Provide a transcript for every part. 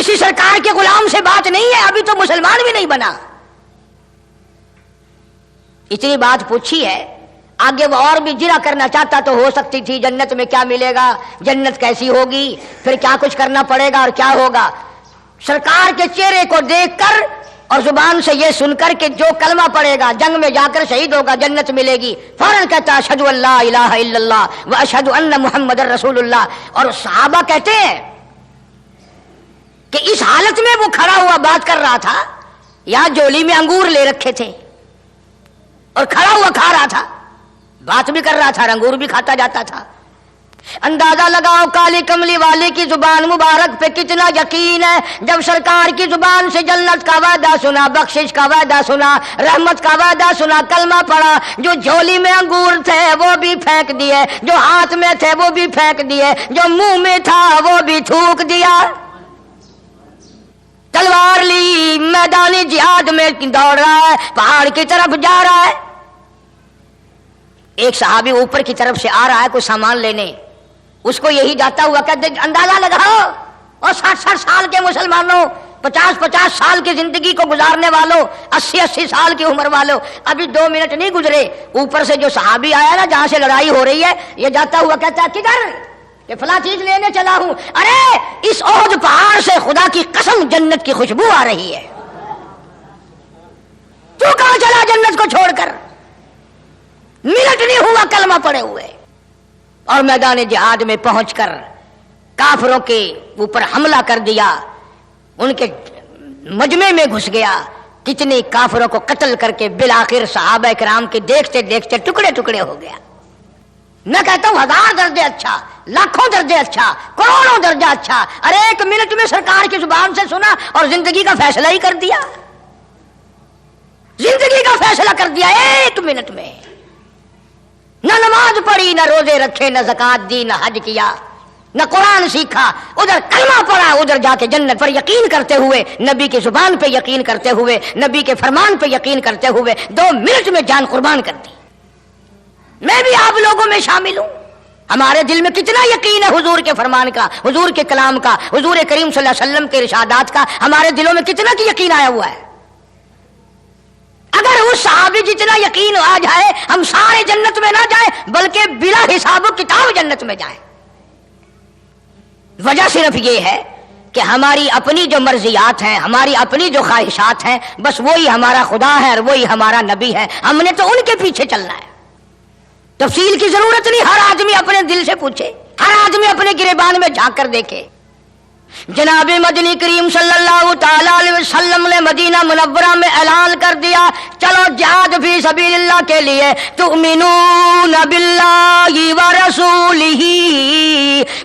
کسی سرکار کے غلام سے بات نہیں ہے، ابھی تو مسلمان بھی نہیں بنا. اتنی بات پوچھی ہے. آگے وہ اور بھی جرا کرنا چاہتا تو ہو سکتی تھی، جنت میں کیا ملے گا، جنت کیسی ہوگی، پھر کیا کچھ کرنا پڑے گا اور کیا ہوگا. سرکار کے چہرے کو دیکھ کر اور زبان سے یہ سن کر کہ جو کلمہ پڑے گا جنگ میں جا کر شہید ہوگا جنت ملے گی، فوراً کہتا اشہد ان لا الہ الا اللہ و اشہد ان محمد رسول اللہ. اور صحابہ کہتے ہیں کہ اس حالت میں وہ کھڑا ہوا بات کر رہا تھا، یا جولی میں انگور لے رکھے تھے اور کھڑا ہوا کھا رہا تھا، بات بھی کر رہا تھا، انگور بھی کھاتا جاتا تھا. اندازہ لگاؤ کالی کملی والے کی زبان مبارک پہ کتنا یقین ہے. جب سرکار کی زبان سے جنت کا وعدہ سنا، بخشش کا وعدہ سنا، رحمت کا وعدہ سنا، کلمہ پڑا، جو جھولی میں انگور تھے وہ بھی پھینک دیے، جو ہاتھ میں تھے وہ بھی پھینک دیے، جو منہ میں تھا وہ بھی تھوک دیا. تلوار لی میدانی جہاد میں دوڑ رہا ہے، پہاڑ کی طرف جا رہا ہے. ایک صحابی اوپر کی طرف سے آ رہا ہے کوئی سامان لینے، اس کو یہی جاتا ہوا کہ اندازہ لگاؤ اور 60 سال کے مسلمانوں، 50 سال کی زندگی کو گزارنے والوں، 80 سال کی عمر والوں، ابھی 2 منٹ نہیں گزرے، اوپر سے جو صحابی آیا نا جہاں سے لڑائی ہو رہی ہے، یہ جاتا ہوا کہتا ہے کدھر، کہ فلاں چیز لینے چلا ہوں. ارے اس احد پہاڑ سے خدا کی قسم جنت کی خوشبو آ رہی ہے، تو کہاں چلا جنت کو چھوڑ کر؟ منٹ نہیں ہوا کلمہ پڑے ہوئے، اور میدان جہاد میں پہنچ کر کافروں کے اوپر حملہ کر دیا، ان کے مجمع میں گھس گیا، کتنے کافروں کو قتل کر کے بالآخر صحابہ کرام کے دیکھتے دیکھتے ٹکڑے ٹکڑے ہو گیا. میں کہتا ہوں 1000 درجے اچھا، لاکھوں درجے اچھا، کروڑوں درجہ اچھا. ارے 1 منٹ میں سرکار کی زبان سے سنا اور زندگی کا فیصلہ ہی کر دیا، زندگی کا فیصلہ کر دیا 1 منٹ میں. نہ نماز پڑھی، نہ روزے رکھے، نہ زکات دی، نہ حج کیا، نہ قرآن سیکھا، ادھر کلمہ پڑھا، ادھر جا کے جنت پر یقین کرتے ہوئے، نبی کی زبان پہ یقین کرتے ہوئے، نبی کے فرمان پہ یقین کرتے ہوئے 2 منٹ میں جان قربان کر دی. میں بھی آپ لوگوں میں شامل ہوں. ہمارے دل میں کتنا یقین ہے حضور کے فرمان کا، حضور کے کلام کا، حضور کریم صلی اللہ علیہ وسلم کے ارشادات کا، ہمارے دلوں میں کتنا کی یقین آیا ہوا ہے. اگر اس صحابی جتنا یقین آ جائے، ہم سارے جنت میں نہ جائیں بلکہ بلا حساب و کتاب جنت میں جائیں. وجہ صرف یہ ہے کہ ہماری اپنی جو مرضیات ہیں، ہماری اپنی جو خواہشات ہیں، بس وہی ہمارا خدا ہے اور وہی ہمارا نبی ہے، ہم نے تو ان کے پیچھے چلنا ہے. تفصیل کی ضرورت نہیں، ہر آدمی اپنے دل سے پوچھے، ہر آدمی اپنے گریبان میں جھانک کر دیکھے. جناب مدنی کریم صلی اللہ تعالی علیہ وسلم نے مدینہ منورہ میں اعلان کر دیا، چلو جہاد فی سبیل اللہ کے لیے، تؤمنون باللہ ورسولہ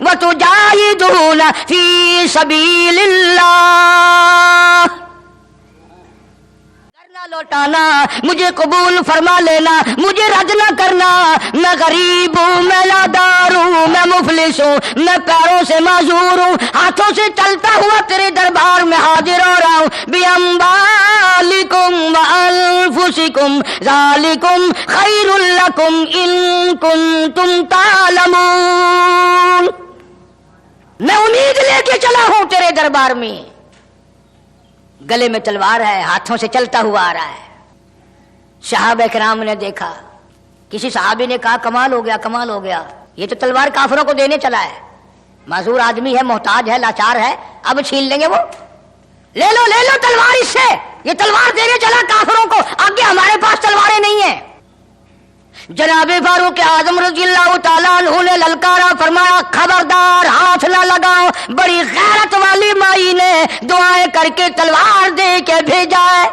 وتجاہدون فی سبیل اللہ. لوٹانا مجھے قبول فرما لینا، مجھے رد نہ کرنا. میں غریب ہوں، میں لادار ہوں، میں مفلس ہوں، میں پیروں سے معذور ہوں، ہاتھوں سے چلتا ہوا تیرے دربار میں حاضر ہو رہا ہوں. بِأَمْوَالِكُمْ وَأَنفُسِكُمْ ذَلِكُمْ خَيْرٌ لَكُمْ إِن كُنتُمْ تَعْلَمُونَ. میں امید لے کے چلا ہوں تیرے دربار میں، گلے میں تلوار ہے، ہاتھوں سے چلتا ہوا آ رہا ہے. صحابہ کرام نے دیکھا، کسی صحابی نے کہا کمال ہو گیا، کمال ہو گیا، یہ تو تلوار کافروں کو دینے چلا ہے، معذور آدمی ہے، محتاج ہے، لاچار ہے، اب چھین لیں گے وہ. لے لو تلوار اس سے، یہ تلوار دینے چلا کافروں کو، آگے ہمارے پاس تلواریں نہیں ہیں. جناب فاروق اعظم رضی اللہ تعالیٰ عنہ نے للکارا، فرمایا خبردار ہاتھ نہ لگاؤ. بڑی غیرت والی مائی نے دعائیں کر کے تلوار دے کے بھیجا ہے.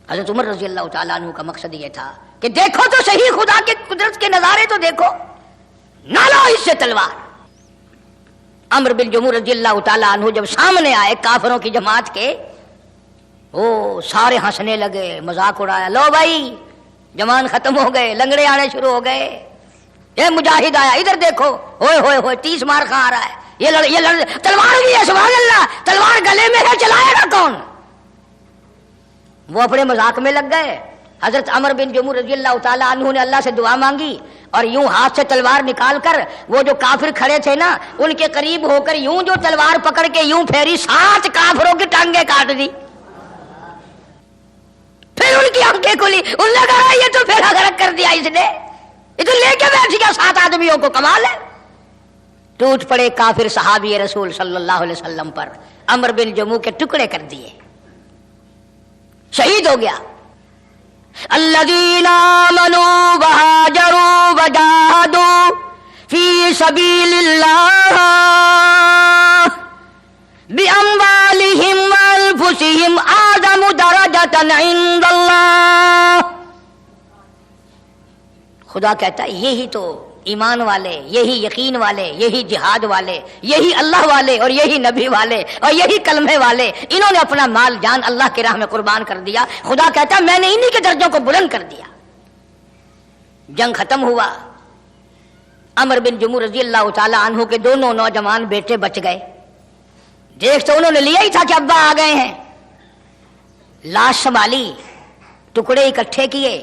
حضرت عمر رضی اللہ تعالیٰ عنہ کا مقصد یہ تھا کہ دیکھو تو صحیح خدا کے قدرت کے نظارے تو دیکھو، نہ لو اس سے تلوار. عمرو بن جموح رضی اللہ تعالیٰ عنہ جب سامنے آئے کافروں کی جماعت کے، سارے ہنسنے لگے، مذاق اڑایا، لو بھائی جوان ختم ہو گئے، لنگڑے آنے شروع ہو گئے. یہ مجاہد آیا، ادھر دیکھو، ہوئے ہوئے ہوئے 30 مار کھا رہا ہے، یہ تلوار بھی ہے، سبحان اللہ، تلوار گلے میں ہے، چلائے گا کون؟ وہ اپنے مذاق میں لگ گئے. حضرت عمر بن جموح رضی اللہ تعالیٰ عنہ نے اللہ سے دعا مانگی اور یوں ہاتھ سے تلوار نکال کر وہ جو کافر کھڑے تھے نا ان کے قریب ہو کر یوں جو تلوار پکڑ کے یوں پھیری 7 کافروں کی ٹانگیں کاٹ دی. پھر ان کی آنکھیں کھلی, ان نے کہا یہ تو پھر غرق کر دیا اس نے, یہ تو لے کے بیٹھ گیا 7 آدمیوں کو, کمال ہے. ٹوٹ پڑے کافر صحابی رسول صلی اللہ علیہ وسلم پر, عمر بن جموح کے ٹکڑے کر دیے, شہید ہو گیا. الذین آمنوا وہاجروا وجاہدوا فی سبیل اللہ باموالہم وانفسہم اعظم درجۃ عند اللہ. خدا کہتا ہے یہی تو ایمان والے, یہی یقین والے, یہی جہاد والے, یہی اللہ والے اور یہی نبی والے اور یہی کلمے والے, انہوں نے اپنا مال جان اللہ کی راہ میں قربان کر دیا. خدا کہتا ہے میں نے انہی کے درجوں کو بلند کر دیا. جنگ ختم ہوا, عمر بن جموح رضی اللہ تعالی عنہ کے دونوں نوجوان بیٹے بچ گئے. دیکھ تو انہوں نے لیا ہی تھا کہ ابا آ گئے ہیں. لاش سنبھالی, ٹکڑے اکٹھے کیے,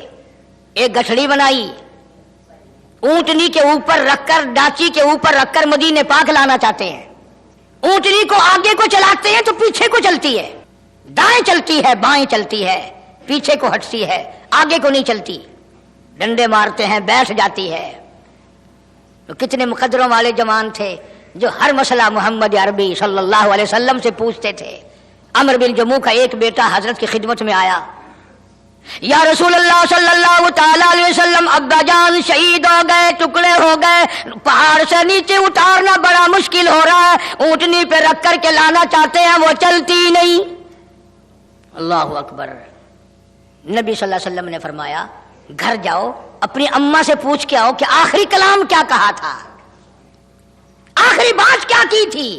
ایک گٹھڑی بنائی, اونٹنی کے اوپر رکھ کر, ڈاچی کے اوپر رکھ کر مدینے پاک لانا چاہتے ہیں. اونٹنی کو آگے کو چلاتے ہیں تو پیچھے کو چلتی ہے, دائیں چلتی ہے بائیں چلتی ہے, پیچھے کو ہٹتی ہے, آگے کو نہیں چلتی. ڈنڈے مارتے ہیں, بیٹھ جاتی ہے. تو کتنے مقدروں والے جوان تھے جو ہر مسئلہ محمد عربی صلی اللہ علیہ وسلم سے پوچھتے تھے. عمر بن جموح کا ایک بیٹا حضرت کی خدمت میں آیا, یا رسول اللہ صلی اللہ تعالی علیہ وسلم ابا جان شہید ہو گئے, ٹکڑے ہو گئے, پہاڑ سے نیچے اتارنا بڑا مشکل ہو رہا ہے, اونٹنی پہ رکھ کر کے لانا چاہتے ہیں وہ چلتی نہیں. اللہ اکبر. نبی صلی اللہ علیہ وسلم نے فرمایا گھر جاؤ, اپنی اماں سے پوچھ کے آؤ کہ آخری کلام کیا کہا تھا, آخری بات کیا کی تھی,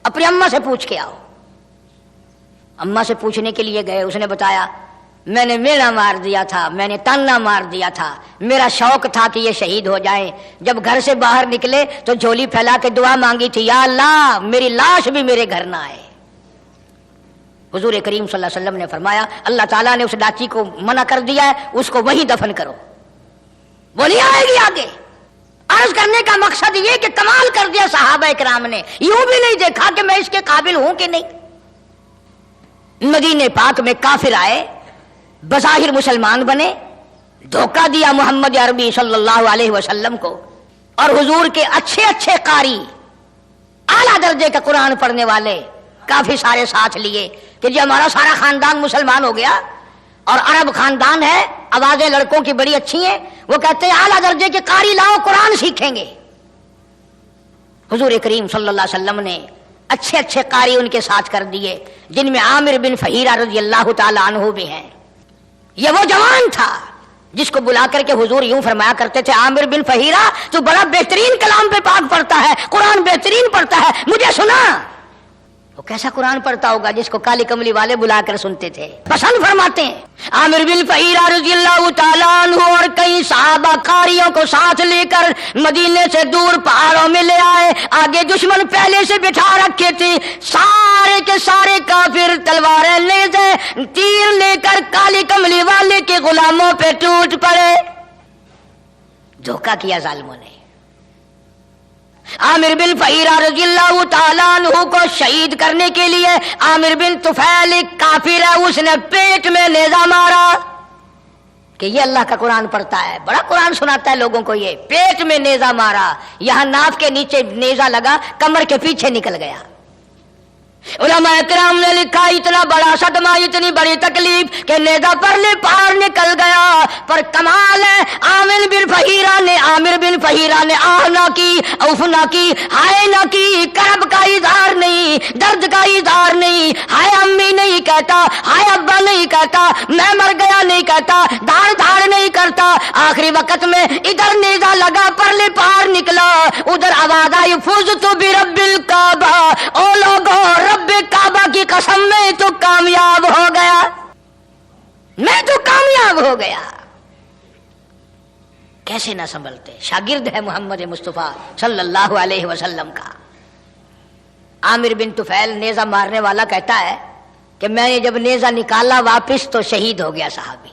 اپنی اماں سے پوچھ کے آؤ. اماں سے پوچھنے کے لیے گئے, اس نے بتایا میں نے مینا مار دیا تھا, میں نے تانا مار دیا تھا, میرا شوق تھا کہ یہ شہید ہو جائیں. جب گھر سے باہر نکلے تو جھولی پھیلا کے دعا مانگی تھی, یا اللہ میری لاش بھی میرے گھر نہ آئے. حضور کریم صلی اللہ علیہ وسلم نے فرمایا اللہ تعالیٰ نے اس ڈاچی کو منع کر دیا ہے, اس کو وہیں دفن کرو, وہ نہیں آئے گی آگے. عرض کرنے کا مقصد یہ کہ کمال کر دیا صحابہ کرام نے, یوں بھی نہیں دیکھا کہ میں اس کے قابل ہوں کہ نہیں. مدینے پاک میں کافر آئے, بظاہر مسلمان بنے, دھوکہ دیا محمد عربی صلی اللہ علیہ وسلم کو, اور حضور کے اچھے اچھے قاری, اعلیٰ درجے کا قرآن پڑھنے والے کافی سارے ساتھ لیے کہ جی ہمارا سارا خاندان مسلمان ہو گیا, اور عرب خاندان ہے, آوازیں لڑکوں کی بڑی اچھی ہیں, وہ کہتے ہیں اعلیٰ درجے کے قاری لاؤ قرآن سیکھیں گے. حضور کریم صلی اللہ علیہ وسلم نے اچھے اچھے قاری ان کے ساتھ کر دیے, جن میں عامر بن فہیرہ رضی اللہ تعالی عنہ بھی ہیں. یہ وہ جوان تھا جس کو بلا کر کے حضور یوں فرمایا کرتے تھے, عامر بن فہیرہ تو بڑا بہترین کلام پہ پاک پڑھتا ہے, قرآن بہترین پڑھتا ہے, مجھے سنا. وہ کیسا قرآن پڑھتا ہوگا جس کو کالی کملی والے بلا کر سنتے تھے, پسند فرماتے ہیں. عامر بن فہیرہ رضی اللہ تعالیٰ عنہ اور کئی صحابہ قاریوں کو ساتھ لے کر مدینے سے دور پہاڑوں میں لے آئے. آگے دشمن پہلے سے بٹھا رکھے تھے, سارے کے سارے کافر تلواریں نیزے تیر لے کر کالی کملی والے کے غلاموں پہ ٹوٹ پڑے. دھوکہ کیا ظالموں نے. عامر بن فہیرہ رضی اللہ تعالیٰ عنہ کو شہید کرنے کے لیے عامر بن طفیل ایک کافر ہے, اس نے پیٹ میں نیزہ مارا کہ یہ اللہ کا قرآن پڑھتا ہے, بڑا قرآن سناتا ہے لوگوں کو, یہ پیٹ میں نیزہ مارا, یہاں ناف کے نیچے نیزہ لگا, کمر کے پیچھے نکل گیا. علماء کرام نے لکھا اتنا بڑا صدمہ, اتنی بڑی تکلیف کہ نیزہ پرلے پار نکل گیا. پر کمال ہے عامر بن فہیرہ نے آہ نہ کی, اوف نہ کی, ہائے نہ کی, کرب کا اظہار نہیں, درد کا اظہار نہیں, ہائے امی نہیں کہتا, ہائے ابا نہیں کہتا, میں مر گیا نہیں کہتا, دھاڑ دھاڑ نہیں کرتا. آخری وقت میں ادھر نیزہ لگا, پرلے پار نکلا, ادھر آواز آئی فزت برب الکعبہ, او لوگوں رب کعبہ کی قسم میں تو کامیاب ہو گیا, میں تو کامیاب ہو گیا. کیسے نہ سنبھلتے, شاگرد ہے محمد مصطفیٰ صلی اللہ علیہ وسلم کا. عامر بن طفیل نیزہ مارنے والا کہتا ہے کہ میں نے جب نیزہ نکالا واپس تو شہید ہو گیا صحابی.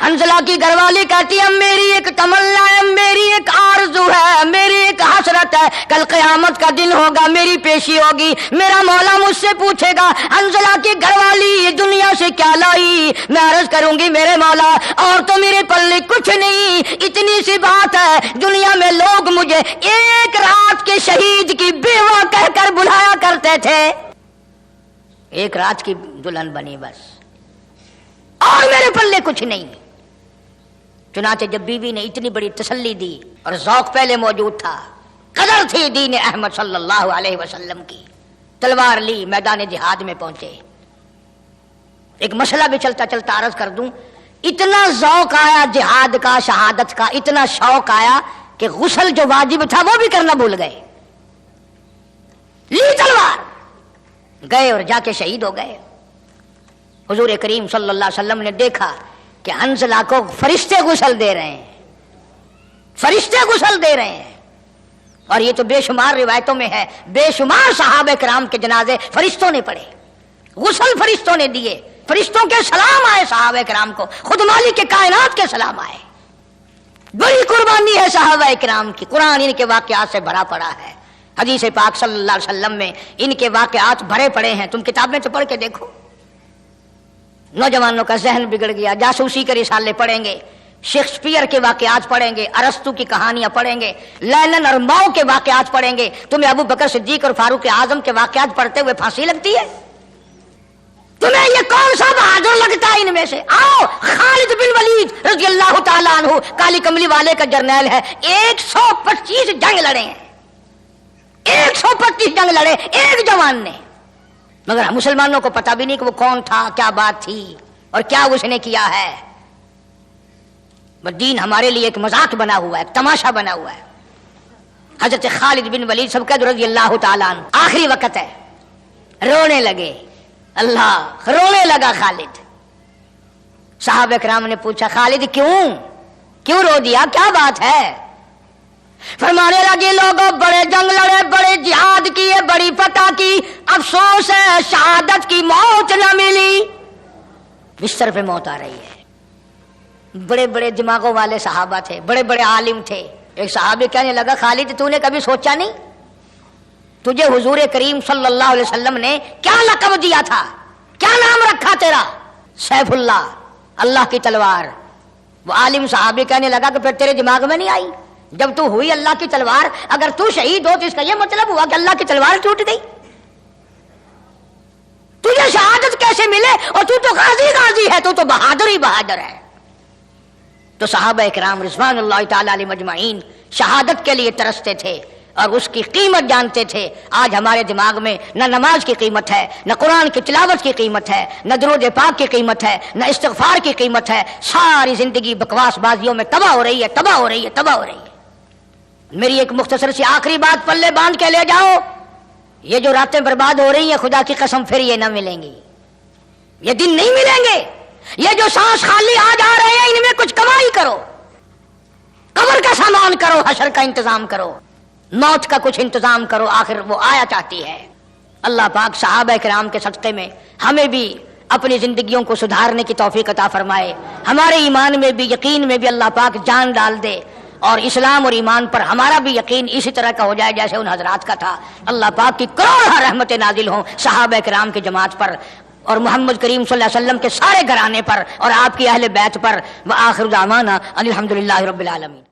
حنظلہ کی گھر والی کہتی ہے میری ایک تمنا ہے، میری ایک آرزو ہے، میری ایک حسرت ہے، کل قیامت کا دن ہوگا، میری پیشی ہوگی، میرا مولا مجھ سے پوچھے گا حنظلہ کی گھر والی یہ دنیا سے کیا لائی؟ میں عرض کروں گی میرے مولا اور تو میرے پلے کچھ نہیں، اتنی سی بات ہے دنیا میں لوگ مجھے ایک رات کے شہید کی بیوہ کہہ کر بلایا کرتے تھے، ایک رات کی دلہن بنی بس، اور میرے پلے کچھ نہیں۔ چنانچہ جب بیوی نے اتنی بڑی تسلی دی اور ذوق پہلے موجود تھا، قدر تھی دین احمد صلی اللہ علیہ وسلم کی، تلوار لی میدان جہاد میں پہنچے۔ ایک مسئلہ بھی چلتا چلتا عرض کر دوں، اتنا ذوق آیا جہاد کا، شہادت کا، اتنا شوق آیا کہ غسل جو واجب تھا وہ بھی کرنا بھول گئے، لی تلوار گئے اور جا کے شہید ہو گئے۔ حضور کریم صلی اللہ علیہ وسلم نے دیکھا کہ حنظلہ کو فرشتے غسل دے رہے ہیں، فرشتے غسل دے رہے ہیں، اور یہ تو بے شمار روایتوں میں ہے، بے شمار صحابہ کرام کے جنازے فرشتوں نے پڑھے، غسل فرشتوں نے دیے، فرشتوں کے سلام آئے صحابہ کرام کو، خود مالک کے کائنات کے سلام آئے۔ بڑی قربانی ہے صحابہ کرام کی، قرآن ان کے واقعات سے بھرا پڑا ہے، حدیث پاک صلی اللہ علیہ وسلم میں ان کے واقعات بھرے پڑے ہیں، تم کتابیں تو پڑھ کے دیکھو۔ نوجوانوں کا ذہن بگڑ گیا، جاسوسی کے رسالے پڑھیں گے، شیکسپیئر کے واقعات پڑھیں گے، ارسطو کی کہانیاں پڑھیں گے، لینن اور ماؤ کے واقعات پڑھیں گے، تمہیں ابو بکر صدیق اور فاروق اعظم کے واقعات پڑھتے ہوئے پھانسی لگتی ہے؟ تمہیں یہ کون سا بہادر لگتا ہے ان میں سے؟ آؤ، خالد بن ولید رضی اللہ تعالیٰ عنہ کالی کملی والے کا جرنیل ہے، 125 جنگ لڑے ہیں، 125 جنگ لڑے ایک جوان نے، مگر مسلمانوں کو پتا بھی نہیں کہ وہ کون تھا، کیا بات تھی اور کیا اس نے کیا ہے۔ دین ہمارے لیے ایک مذاق بنا ہوا ہے، ایک تماشا بنا ہوا ہے۔ حضرت خالد بن ولید سب رضی اللہ تعالیٰ عنہ، آخری وقت ہے، رونے لگے، اللہ رونے لگا خالد۔ صحابہ کرام نے پوچھا خالد کیوں رو دیا، کیا بات ہے؟ فرمانے لگے لوگوں بڑے جنگ لڑے، بڑے جہاد کیے، بڑی فتح کی، افسوس ہے شہادت کی موت نہ ملی۔ بستر پہ موت آ رہی ہے۔ بڑے بڑے دماغوں والے صحابہ تھے، بڑے بڑے عالم تھے۔ ایک صحابی کہنے لگا خالد تو نے کبھی سوچا نہیں تجھے حضور کریم صلی اللہ علیہ وسلم نے کیا لقب دیا تھا، کیا نام رکھا تیرا؟ سیف اللہ، اللہ کی تلوار۔ وہ عالم صحابی کہنے لگا کہ پھر تیرے دماغ میں نہیں آئی جب تو ہوئی اللہ کی تلوار، اگر تو شہید ہو تو اس کا یہ مطلب ہوا کہ اللہ کی تلوار ٹوٹ گئی؟ تجھے شہادت کیسے ملے؟ اور تو غازی ہے، تو بہادر ہی بہادر ہے۔ تو صحابہ کرام رضوان اللہ تعالی علیہ مجمعین شہادت کے لیے ترستے تھے اور اس کی قیمت جانتے تھے۔ آج ہمارے دماغ میں نہ نماز کی قیمت ہے، نہ قرآن کی تلاوت کی قیمت ہے، نہ درود پاک کی قیمت ہے، نہ استغفار کی قیمت ہے۔ ساری زندگی بکواس بازیوں میں تباہ ہو رہی ہے۔ میری ایک مختصر سی آخری بات پلے باندھ کے لے جاؤ، یہ جو راتیں برباد ہو رہی ہیں خدا کی قسم پھر یہ نہ ملیں گی، یہ دن نہیں ملیں گے۔ یہ جو سانس خالی آج آ رہے ہیں ان میں کچھ کمائی کرو، قبر کا سامان کرو، حشر کا انتظام کرو، موت کا کچھ انتظام کرو، آخر وہ آیا چاہتی ہے۔ اللہ پاک صحابہ کرام کے صدقے میں ہمیں بھی اپنی زندگیوں کو سدھارنے کی توفیق عطا فرمائے، ہمارے ایمان میں بھی یقین میں بھی اللہ پاک جان ڈال دے، اور اسلام اور ایمان پر ہمارا بھی یقین اسی طرح کا ہو جائے جیسے ان حضرات کا تھا۔ اللہ پاک کی کروڑ رحمتیں نازل ہوں صحابہ کرام کی جماعت پر اور محمد کریم صلی اللہ علیہ وسلم کے سارے گھرانے پر اور آپ کی اہل بیت پر۔ وآخر دعوانا ان الحمدللہ رب العالمین۔